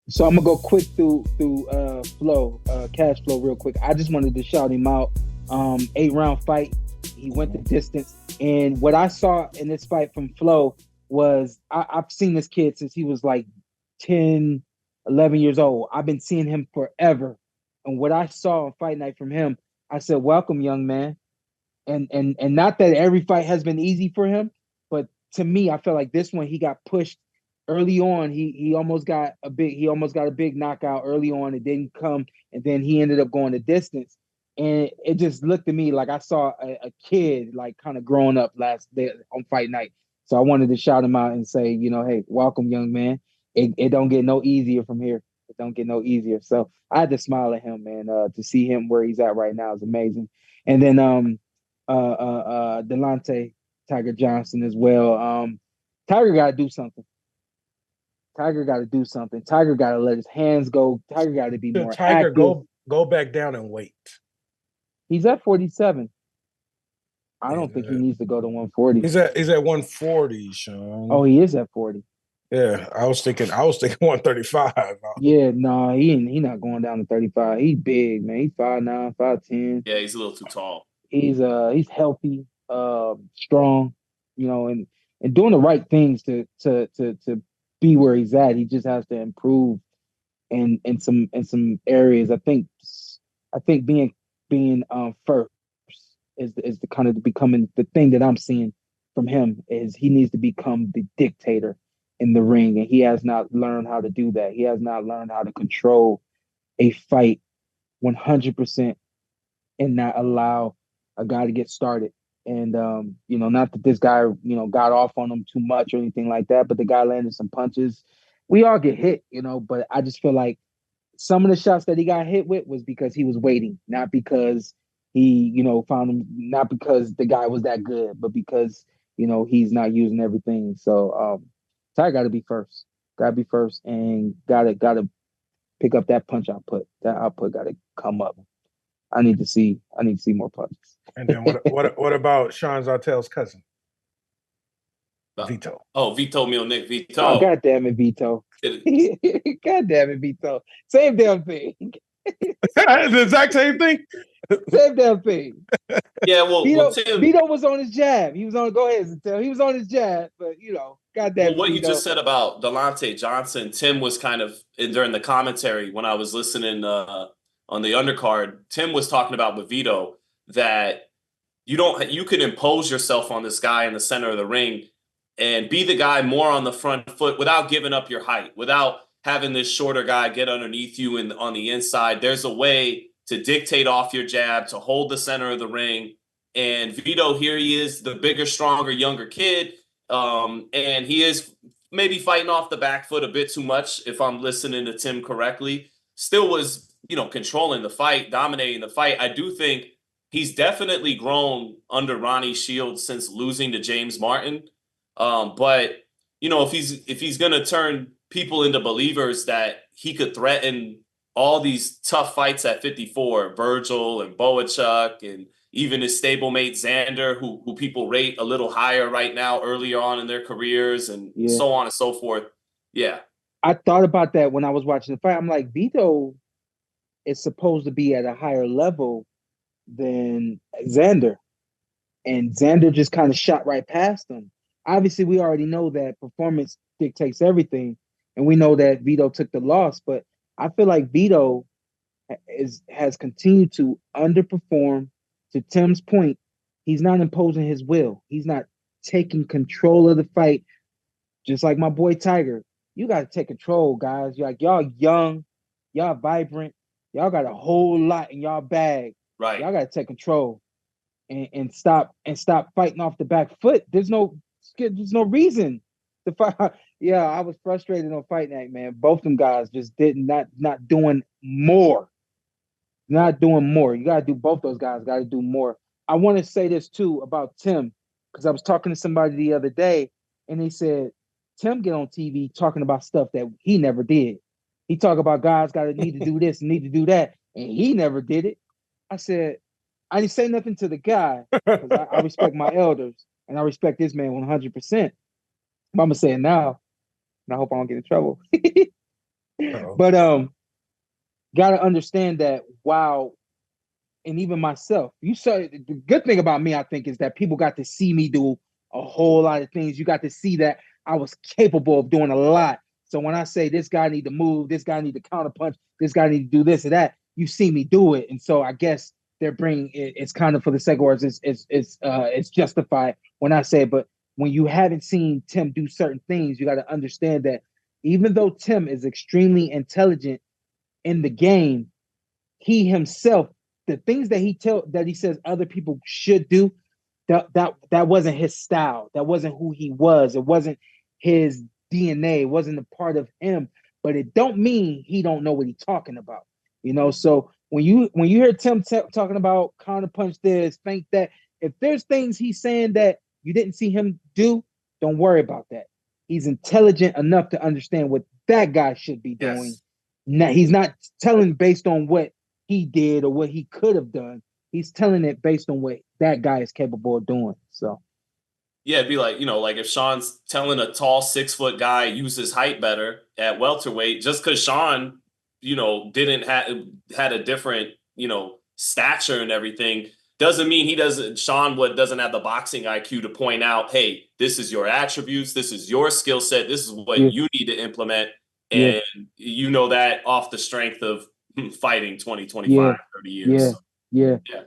So I'm gonna go quick through flow, cash flow real quick. I just wanted to shout him out. 8-round fight. He went the distance. And what I saw in this fight from Flo was I've seen this kid since he was like 10, 11 years old. I've been seeing him forever. And what I saw on fight night from him, I said, welcome, young man. And not that every fight has been easy for him, but to me, I felt like this one he got pushed early on. He almost got a big knockout early on. It didn't come, and then he ended up going the distance. And it just looked to me like I saw a kid like kind of growing up last day on fight night. So I wanted to shout him out and say, hey, welcome, young man. It don't get no easier from here. It don't get no easier. So I had to smile at him, man. To see him where he's at right now is amazing. And then Delonte Tiger Johnson as well. Tiger got to do something. Tiger got to do something. Tiger got to let his hands go. Tiger got to be more Tiger active. Go back down and wait. He's at 47. I don't think he needs to go to 140. He's at 140, Sean. Oh, he is at 40. Yeah, I was thinking 135. Yeah, no, he not going down to 35. He's big, man. He's 5'9", 5'10". Yeah, he's a little too tall. He's healthy, strong, and doing the right things to be where he's at. He just has to improve in some areas. I think being first is the kind of becoming the thing that I'm seeing from him is he needs to become the dictator in the ring, and he has not learned how to do that. He has not learned how to control a fight 100% and not allow a guy to get started. And not that this guy got off on him too much or anything like that, but the guy landed some punches. We all get hit, but I just feel like some of the shots that he got hit with was because he was waiting, not because he, found him, not because the guy was that good, but because, he's not using everything. So Ty got to be first. Got to be first and got to pick up that punch output. That output got to come up. I need to see more punches. And then what about Shawn Zittel's cousin? Vito. Oh, Vito Mielnicki. Vito. Oh, God damn it, Vito. God damn it, Vito. Same damn thing. The exact same thing? Same damn thing. Yeah, well, Vito was on his jab. He was on, go ahead, Zittel. He was on his jab, but, God damn it, what Vito. you just said about Delonte Johnson, Tim was kind of, during the commentary when I was listening on the undercard, Tim was talking about with Vito that you can impose yourself on this guy in the center of the ring and be the guy more on the front foot without giving up your height, without having this shorter guy get underneath you and on the inside. There's a way to dictate off your jab, to hold the center of the ring. And Vito, here he is, the bigger, stronger, younger kid. And he is maybe fighting off the back foot a bit too much, if I'm listening to Tim correctly. Still was, controlling the fight, dominating the fight. I do think he's definitely grown under Ronnie Shields since losing to James Martin. But if he's going to turn people into believers that he could threaten all these tough fights at 54, Virgil and Boachuk and even his stablemate Xander, who people rate a little higher right now, earlier on in their careers, and so on and so forth. Yeah. I thought about that when I was watching the fight. I'm like, Vito is supposed to be at a higher level than Xander. And Xander just kind of shot right past him. Obviously, we already know that performance dictates everything. And we know that Vito took the loss. But I feel like Vito has continued to underperform. To Tim's point, he's not imposing his will. He's not taking control of the fight. Just like my boy Tiger. You got to take control, guys. You're like, y'all young, y'all vibrant, y'all got a whole lot in y'all bag. Right. Y'all got to take control and stop fighting off the back foot. There's no reason to fight. Yeah, I was frustrated on fight night, man. Both them guys just not doing more. Not doing more. You got to do, both those guys got to do more. I want to say this too about Tim, because I was talking to somebody the other day and he said, Tim get on TV talking about stuff that he never did. He talk about guys got to need to do this and need to do that, and he never did it. I said, I didn't say nothing to the guy because I respect my elders and I respect this man 100%. But I'm going to say it now, and I hope I don't get in trouble. But gotta understand that and even myself, you saw the good thing about me, I think, is that people got to see me do a whole lot of things. You got to see that I was capable of doing a lot. So when I say this guy need to move, this guy need to counterpunch, this guy need to do this or that, you see me do it. And so I guess they're bringing it's kind of for the sake of words, it's justified when I say it. But when you haven't seen Tim do certain things, you got to understand that even though Tim is extremely intelligent in the game, he himself, the things that he says other people should do, that wasn't his style. That wasn't who he was. It wasn't his DNA. It wasn't a part of him. But it don't mean he don't know what he's talking about. So when you hear Tim talking about counterpunch this, think that, if there's things he's saying that you didn't see him do, don't worry about that. He's intelligent enough to understand what that guy should be doing. Yes. Now, he's not telling based on what he did or what he could have done. He's telling it based on what that guy is capable of doing. So, yeah, it'd be like, like if Sean's telling a tall 6-foot guy use his height better at welterweight, just because Sean, didn't had a different, stature and everything, doesn't mean Sean doesn't have the boxing IQ to point out, hey, this is your attributes, this is your skill set, this is what you need to implement. And that off the strength of fighting 20, 25, 30 years. Yeah.